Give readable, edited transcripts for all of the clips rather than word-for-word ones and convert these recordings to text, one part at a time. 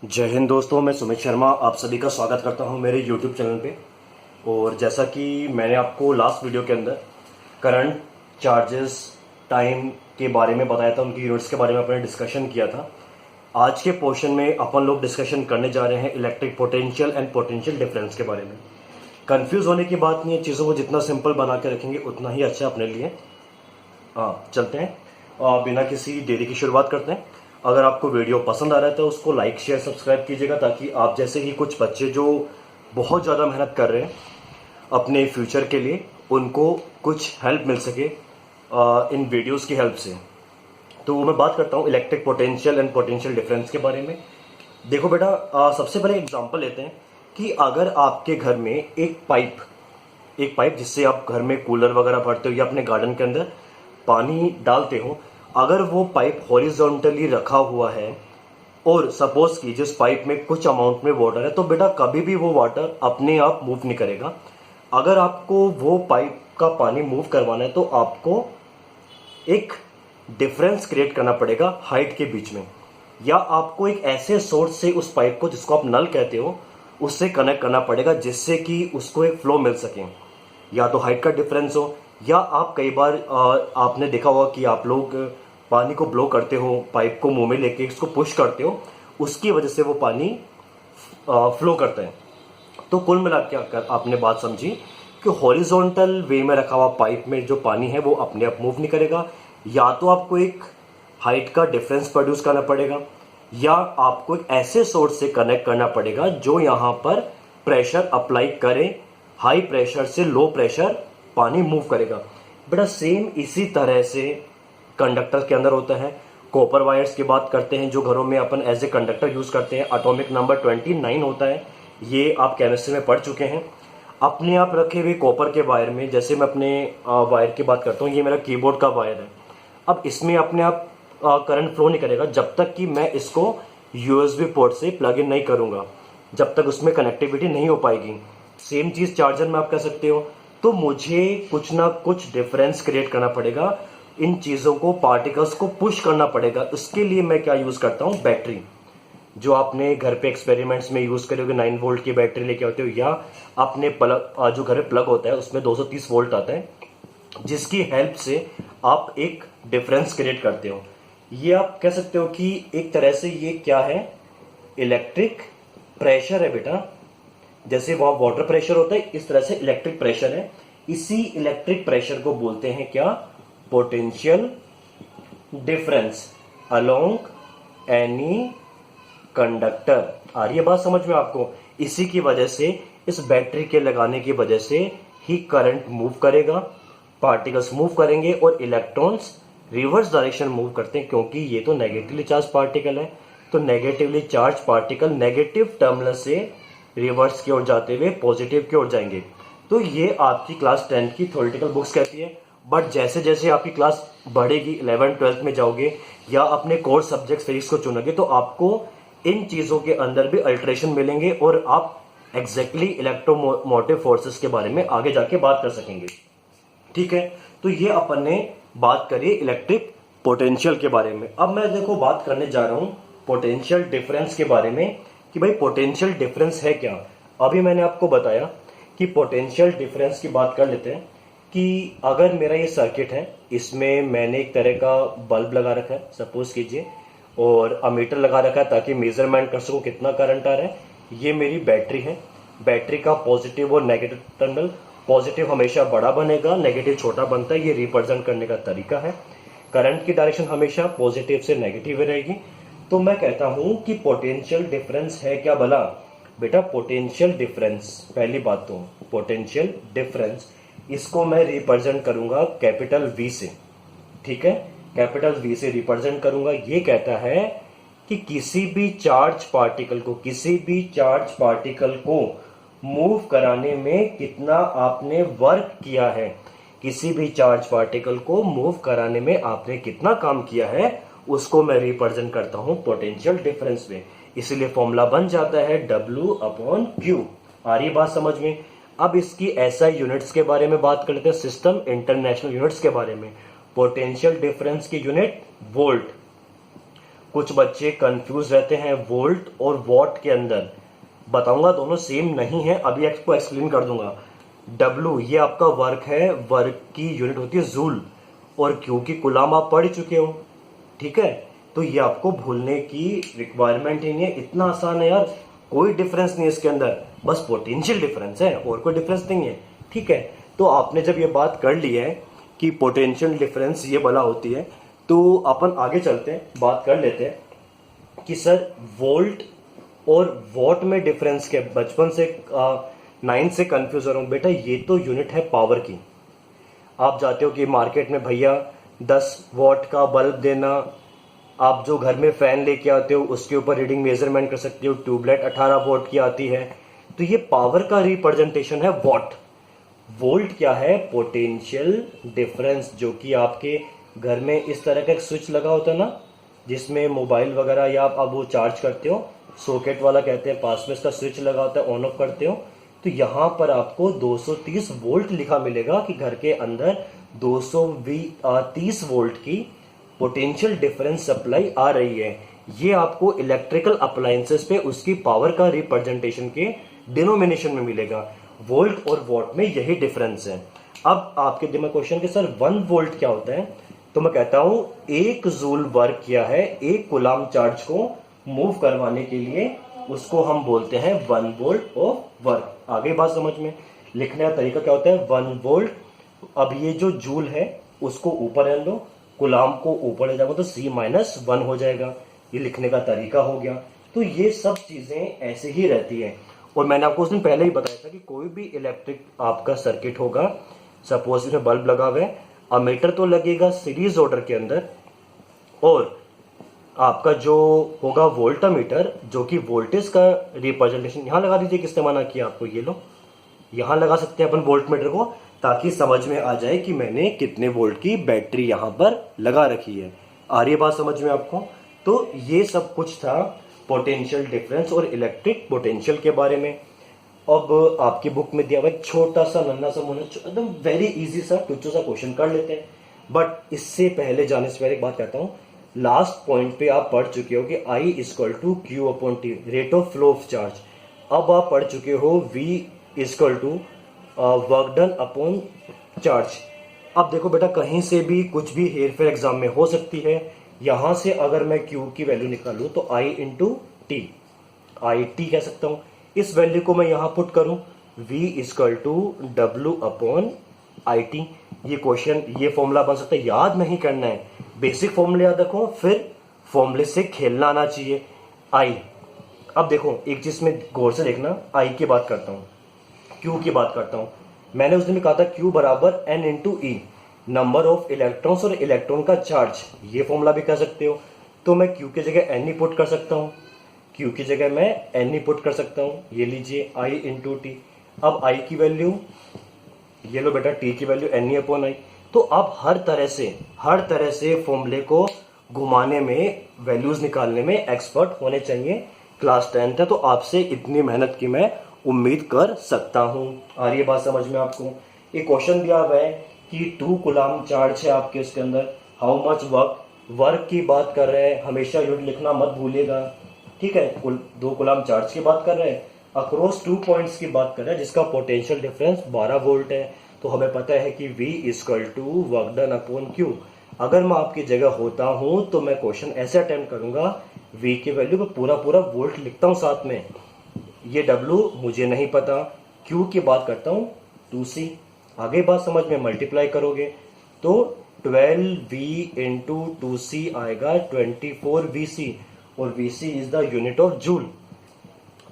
जय हिंद दोस्तों, मैं सुमित शर्मा आप सभी का स्वागत करता हूं मेरे YouTube चैनल पे। और जैसा कि मैंने आपको लास्ट वीडियो के अंदर करंट चार्जेस टाइम के बारे में बताया था, उनकी यूनिट्स के बारे में अपने डिस्कशन किया था। आज के पोर्शन में अपन लोग डिस्कशन करने जा रहे हैं electric potential and potential difference के बारे में। कंफ्यूज होने की बात नहीं है, चीज़ों को जितना सिंपल बना के रखेंगे उतना ही अच्छा अपने लिए। चलते हैं, बिना किसी देरी की शुरुआत करते हैं। अगर आपको वीडियो पसंद आ रहा है तो उसको लाइक शेयर सब्सक्राइब कीजिएगा, ताकि आप जैसे ही कुछ बच्चे जो बहुत ज़्यादा मेहनत कर रहे हैं अपने फ्यूचर के लिए, उनको कुछ हेल्प मिल सके इन वीडियोस की हेल्प से। तो मैं बात करता हूँ electric potential and potential difference के बारे में। देखो बेटा, सबसे पहले एग्जांपल लेते हैं कि अगर आपके घर में एक पाइप जिससे आप घर में कूलर वगैरह भरते हो या अपने गार्डन के अंदर पानी डालते हो, अगर वो पाइप हॉरिजॉन्टली रखा हुआ है और सपोज की जिस पाइप में कुछ अमाउंट में वाटर है, तो बेटा कभी भी वो वाटर अपने आप मूव नहीं करेगा। अगर आपको वो पाइप का पानी मूव करवाना है तो आपको एक डिफरेंस क्रिएट करना पड़ेगा हाइट के बीच में, या आपको एक ऐसे सोर्स से उस पाइप को, जिसको आप नल कहते हो, उससे कनेक्ट करना पड़ेगा जिससे कि उसको एक फ्लो मिल सके। या तो हाइट का डिफरेंस हो, या आप कई बार आपने देखा होगा कि आप लोग पानी को ब्लो करते हो, पाइप को मुंह में लेके इसको पुश करते हो, उसकी वजह से वो पानी फ्लो करता है। तो कुल मिला के आपने बात समझी कि हॉरिजॉन्टल वे में रखा हुआ पाइप में जो पानी है वो अपने आप मूव नहीं करेगा। या तो आपको एक हाइट का डिफरेंस प्रोड्यूस करना पड़ेगा, या आपको एक ऐसे सोर्स से कनेक्ट करना पड़ेगा जो यहाँ पर प्रेशर अप्लाई करे, हाई प्रेशर से लो प्रेशर पानी मूव करेगा। बेटा सेम इसी तरह से कंडक्टर के अंदर होता है। कॉपर वायर्स की बात करते हैं जो घरों में अपन एज ए कंडक्टर यूज करते हैं, एटॉमिक नंबर 29 होता है, ये आप केमिस्ट्री में पढ़ चुके हैं। अपने आप रखे हुए कॉपर के वायर में, जैसे मैं अपने वायर की बात करता हूँ, ये मेरा कीबोर्ड का वायर है। अब इसमें अपने आप करंट फ्लो नहीं करेगा जब तक कि मैं इसको यूएसबी पोर्ट से प्लग इन नहीं करूंगा, जब तक उसमें कनेक्टिविटी नहीं हो पाएगी। सेम चीज चार्जर में आप कह सकते हो। तो मुझे कुछ ना कुछ डिफरेंस क्रिएट करना पड़ेगा, इन चीजों को, पार्टिकल्स को पुश करना पड़ेगा। उसके लिए मैं क्या यूज करता हूं, बैटरी। जो आपने घर पे एक्सपेरिमेंट्स में यूज करोगे 9 वोल्ट की बैटरी लेके आते हो, या अपने प्लग, जो घर में प्लग होता है उसमें 230 वोल्ट आता है, जिसकी हेल्प से आप एक डिफरेंस क्रिएट करते हो। ये आप कह सकते हो कि एक तरह से ये क्या है, इलेक्ट्रिक प्रेशर है बेटा। जैसे वहां वाटर प्रेशर होता है, इस तरह से इलेक्ट्रिक प्रेशर है। इसी इलेक्ट्रिक प्रेशर को बोलते हैं क्या, potential difference along any conductor. आ रही है बात समझ में आपको? इसी की वजह से, इस बैटरी के लगाने की वजह से ही करंट मूव करेगा, पार्टिकल्स मूव करेंगे और इलेक्ट्रॉन्स रिवर्स डायरेक्शन मूव करते हैं, क्योंकि ये तो नेगेटिवली चार्ज पार्टिकल है। तो negatively charge particle negative terminal से रिवर्स की ओर जाते हुए पॉजिटिव की ओर जाएंगे। तो ये आपकी क्लास 10 की थ्योरेटिकल बुक्स कहती है। बट जैसे जैसे आपकी क्लास बढ़ेगी, 11 12 में जाओगे या अपने कोर सब्जेक्ट फिजिक्स को चुनोगे, तो आपको इन चीजों के अंदर भी अल्ट्रेशन मिलेंगे और आप एग्जैक्टली इलेक्ट्रोमोटिव फोर्सेस के बारे में आगे जाके बात कर सकेंगे। ठीक है, तो ये अपन ने बात करी इलेक्ट्रिक पोटेंशियल के बारे में। अब मैं देखो बात करने जा रहा हूं पोटेंशियल डिफरेंस के बारे में कि भाई पोटेंशियल डिफरेंस है क्या। अभी मैंने आपको बताया कि पोटेंशियल डिफरेंस की बात कर लेते हैं कि अगर मेरा ये सर्किट है, इसमें मैंने एक तरह का बल्ब लगा रखा है सपोज कीजिए, और अमीटर लगा रखा है ताकि मेजरमेंट कर सकूं कितना करंट आ रहा है। ये मेरी बैटरी है। बैटरी का पॉजिटिव और नेगेटिव टर्मिनल, पॉजिटिव हमेशा बड़ा बनेगा, नेगेटिव छोटा बनता है। ये रिप्रेजेंट करने का तरीका है। करंट की डायरेक्शन हमेशा पॉजिटिव से नेगेटिव रहेगी। तो मैं कहता हूं कि पोटेंशियल डिफरेंस है क्या भला? बेटा पोटेंशियल डिफरेंस, पहली बात तो पोटेंशियल डिफरेंस, इसको मैं रिप्रेजेंट करूंगा कैपिटल वी से। ठीक है, कैपिटल वी से रिप्रेजेंट करूंगा। ये कहता है कि किसी भी चार्ज पार्टिकल को मूव कराने में कितना आपने वर्क किया है, किसी भी चार्ज पार्टिकल को मूव कराने में आपने कितना काम किया है, उसको मैं रिप्रेजेंट करता हूं पोटेंशियल डिफरेंस में। इसलिए फॉर्मूला बन जाता है W/Q। आ रही बात समझ में? अब इसकी एसआई यूनिट्स के बारे में बात करते हैं, सिस्टम इंटरनेशनल यूनिट्स के बारे में। पोटेंशियल डिफरेंस की यूनिट वोल्ट। कुछ बच्चे कंफ्यूज रहते हैं वोल्ट और वॉट के अंदर। बताऊंगा दोनों सेम नहीं है, अभी आपको एक्सप्लेन कर दूंगा। W ये आपका वर्क है, वर्क की यूनिट होती है जूल, और Q की कुलाम आप पढ़ चुके हो, ठीक है। तो ये आपको भूलने की रिक्वायरमेंट ही नहीं है, इतना आसान है यार, कोई डिफरेंस नहीं है इसके अंदर, बस पोटेंशियल डिफरेंस है और कोई डिफरेंस नहीं है, ठीक है। तो आपने जब ये बात कर ली है कि पोटेंशियल डिफरेंस ये बला होती है, तो अपन आगे चलते हैं, बात कर लेते हैं कि सर वोल्ट और वॉट में डिफरेंस क्या। बचपन से 9 से कंफ्यूज हो रहा हूँ बेटा, ये तो यूनिट है पावर की। आप जाते हो कि मार्केट में भैया 10 वॉट का बल्ब देना, आप जो घर में फैन लेके आते हो उसके ऊपर रीडिंग मेजरमेंट कर सकते हो, ट्यूबलाइट 18 वॉट की आती है। तो ये पावर का रिप्रेजेंटेशन है वॉट। वोल्ट क्या है, पोटेंशियल डिफरेंस, जो कि आपके घर में इस तरह का एक स्विच लगा होता है ना, जिसमें मोबाइल वगैरह या आप वो चार्ज करते हो, सॉकेट वाला कहते हैं, पास में इसका स्विच लगा होता है, ऑन ऑफ करते हो, तो यहाँ पर आपको 230 वोल्ट लिखा मिलेगा कि घर के अंदर 230 वोल्ट की पोटेंशियल डिफरेंस सप्लाई आ रही है। ये आपको इलेक्ट्रिकल अप्लायंसेस पे उसकी पावर का रिप्रेजेंटेशन के डिनोमिनेशन में मिलेगा। वोल्ट और वॉट में यही डिफरेंस है। अब आपके दिमाग क्वेश्चन के सर 1 वोल्ट क्या होता है, तो मैं कहता हूं 1 जूल वर्क किया है 1 कूलाम चार्ज को मूव करवाने के लिए, उसको हम बोलते हैं 1 वोल्ट ऑफ वर्क। आगे बात समझ में, लिखने का तरीका क्या होता है, 1 वोल्ट। अब ये जो जूल है उसको ऊपर रहने दो, कूलाम को ऊपर ले जाओगे तो C-1 हो जाएगा। ये लिखने का तरीका हो गया। तो ये सब चीजें ऐसे ही रहती है। और मैंने आपको उस दिन पहले ही बताया था कि कोई भी इलेक्ट्रिक आपका सर्किट होगा, सपोज इसमें बल्ब लगा हुआ है, अमीटर तो लगेगा सीरीज ऑर्डर के अंदर, और आपका जो होगा वोल्टामीटर, जो कि वोल्टेज का रिप्रेजेंटेशन यहां लगा दीजिए। किसने मना किया आपको, ये लो यहां लगा सकते हैं अपन वोल्टमीटर को, ताकि समझ में आ जाए कि मैंने कितने वोल्ट की बैटरी यहां पर लगा रखी है। आ रही है बात समझ में आपको। तो ये सब कुछ था पोटेंशियल डिफरेंस और इलेक्ट्रिक पोटेंशियल के बारे में। अब आपकी बुक में दिया हुआ एक छोटा सा नन्ना सा मुन्ना एकदम वेरी इजी सा टुच्चो सा क्वेश्चन कर लेते हैं। बट इससे पहले जाने से पहले एक बात कहता हूं, लास्ट पॉइंट पे आप पढ़ चुके हो कि I equal to Q upon T, rate of flow of charge. अब आप पढ़ चुके हो V equal to work done upon charge. अब देखो बेटा, कहीं से भी कुछ भी हेर फेर एग्जाम में हो सकती है। यहां से अगर मैं Q की वैल्यू निकालूं तो I into T, I T कह सकता हूं। इस वैल्यू को मैं यहां पुट करूं, V equal to W upon I T. ये क्वेश्चन, ये फॉर्मूला बन सकता है, याद नहीं करना है, बेसिक फॉर्मूले याद रखो, फिर फॉर्मूले से खेलना आना चाहिए। आई, अब देखो एक चीज में गौर से देखना, आई की बात करता हूं, क्यू की बात करता हूं। मैंने उस दिन कहा था क्यू बराबर n into e, number of electrons और इलेक्ट्रॉन का चार्ज, ये फॉर्मूला भी कह सकते हो। तो मैं क्यू की जगह एन ही पुट कर सकता हूं, क्यू की जगह मैं एन ही पुट कर सकता हूं। ये लीजिए आई इंटू टी। अब आई की वैल्यू ये लो बेटा, टी की value n e upon I. तो आप हर तरह से फॉर्मूले को घुमाने में, वैल्यूज निकालने में एक्सपर्ट होने चाहिए। क्लास 10th है तो आपसे इतनी मेहनत की मैं उम्मीद कर सकता हूं। आ रही है बात समझ में आपको। एक क्वेश्चन दिया हुआ है कि 2 कूलाम चार्ज है आपके उसके अंदर, हाउ मच वर्क की बात कर रहे हैं, हमेशा यूनिट लिखना मत भूलिएगा, ठीक है। 2 कूलाम चार्ज की बात कर रहे हैं, अक्रॉस 2 पॉइंट्स की बात कर रहे हैं, जिसका पोटेंशियल डिफरेंस 12 वोल्ट है। तो हमें पता है कि V equal to work done upon Q। अगर मैं आपकी जगह होता हूं तो मैं क्वेश्चन ऐसे अटेम्प्ट करूंगा, V की वैल्यू को पूरा वोल्ट लिखता हूं साथ में, ये W मुझे नहीं पता, Q की बात करता हूं 2C। आगे बात समझ में, मल्टीप्लाई करोगे तो 12V इंटू 2C आएगा 24VC, और VC is the unit of joule.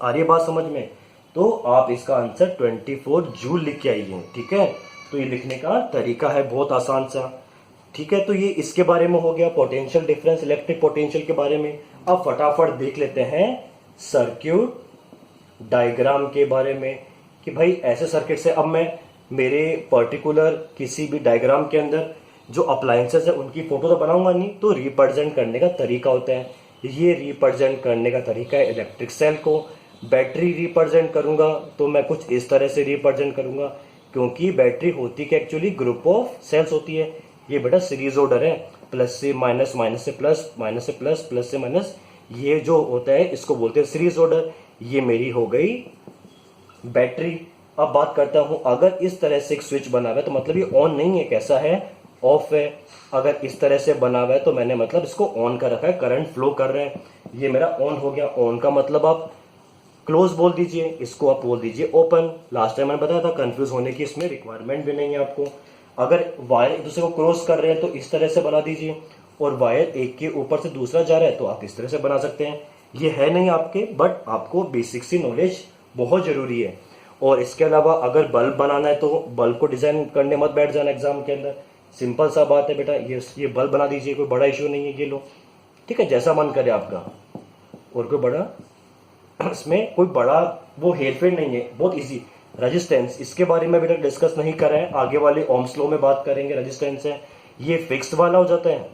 आ रही है बात समझ में। तो आप इसका आंसर 24 जूल लिख के आइए, ठीक है। तो ये लिखने का तरीका है बहुत आसान सा, ठीक है। तो ये इसके बारे में हो गया, पोटेंशियल डिफरेंस इलेक्ट्रिक पोटेंशियल के बारे में। अब फटाफट देख लेते हैं सर्किट डायग्राम के बारे में, कि भाई ऐसे सर्किट से अब मैं मेरे पर्टिकुलर किसी भी डायग्राम के अंदर जो अप्लायंसेस है उनकी फोटो तो बनाऊंगा नहीं, तो रिप्रेजेंट करने का तरीका होता है। ये रिप्रेजेंट करने का तरीका है इलेक्ट्रिक सेल को। बैटरी रिप्रेजेंट करूंगा तो मैं कुछ इस तरह से रिप्रेजेंट करूंगा, क्योंकि बैटरी होती कि एक्चुअली ग्रुप ऑफ सेल्स होती है। ये बेटा सीरीज ऑर्डर है, प्लस से माइनस, माइनस से प्लस, माइनस से प्लस, प्लस से माइनस, ये जो होता है इसको बोलते हैं सीरीज ऑर्डर। ये मेरी हो गई बैटरी। अब बात करता हूं, अगर इस तरह से एक स्विच बना हुआ है तो मतलब ये ऑन नहीं है, कैसा है, ऑफ है। अगर इस तरह से बना हुआ है तो मैंने मतलब इसको ऑन कर रखा है, करंट फ्लो कर रहे हैं, ये मेरा ऑन हो गया। ऑन का मतलब आप क्लोज बोल दीजिए, इसको आप बोल दीजिए ओपन। लास्ट टाइम मैंने बताया था कंफ्यूज होने की इसमें रिक्वायरमेंट भी नहीं है आपको। अगर वायर एक दूसरे को क्रॉस कर रहे हैं तो इस तरह से बना दीजिए, और वायर एक के ऊपर से दूसरा जा रहा है तो आप इस तरह से बना सकते हैं। ये है नहीं आपके, बट आपको बेसिक सी नॉलेज बहुत जरूरी है। और इसके अलावा अगर बल्ब बनाना है तो बल्ब को डिजाइन करने मत बैठ जाना एग्जाम के अंदर। सिंपल सा बात है बेटा, ये बल्ब बना दीजिए, कोई बड़ा इश्यू नहीं है, ये लो, ठीक है, जैसा मन करे आपका। और कोई बड़ा इसमें कोई बड़ा वो हेरफेर नहीं है, बहुत इजी। रेजिस्टेंस, इसके बारे में बेटा डिस्कस नहीं कर रहे हैं, आगे वाले ओम्स लॉ में बात करेंगे। रेजिस्टेंस है, ये फिक्स्ड वाला हो जाता है,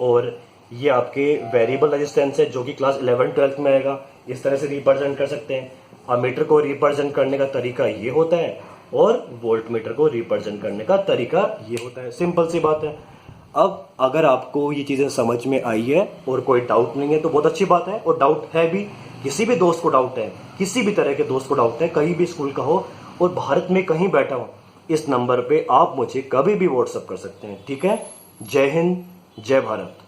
और ये आपके वेरिएबल रेजिस्टेंस है जो कि क्लास 11-12 में आएगा। इस तरह से रिप्रेजेंट कर सकते हैं। अमीटर को रिप्रेजेंट करने का तरीका ये होता है, और वोल्ट मीटर को रिप्रेजेंट करने का तरीका ये होता है। सिंपल सी बात है। अब अगर आपको ये चीज़ें समझ में आई है और कोई डाउट नहीं है तो बहुत अच्छी बात है। और डाउट है भी, किसी भी दोस्त को डाउट है, किसी भी तरह के दोस्त को डाउट है, कहीं भी स्कूल का हो और भारत में कहीं बैठा हो, इस नंबर पे आप मुझे कभी भी व्हाट्सअप कर सकते हैं, ठीक है। जय हिंद, जय भारत।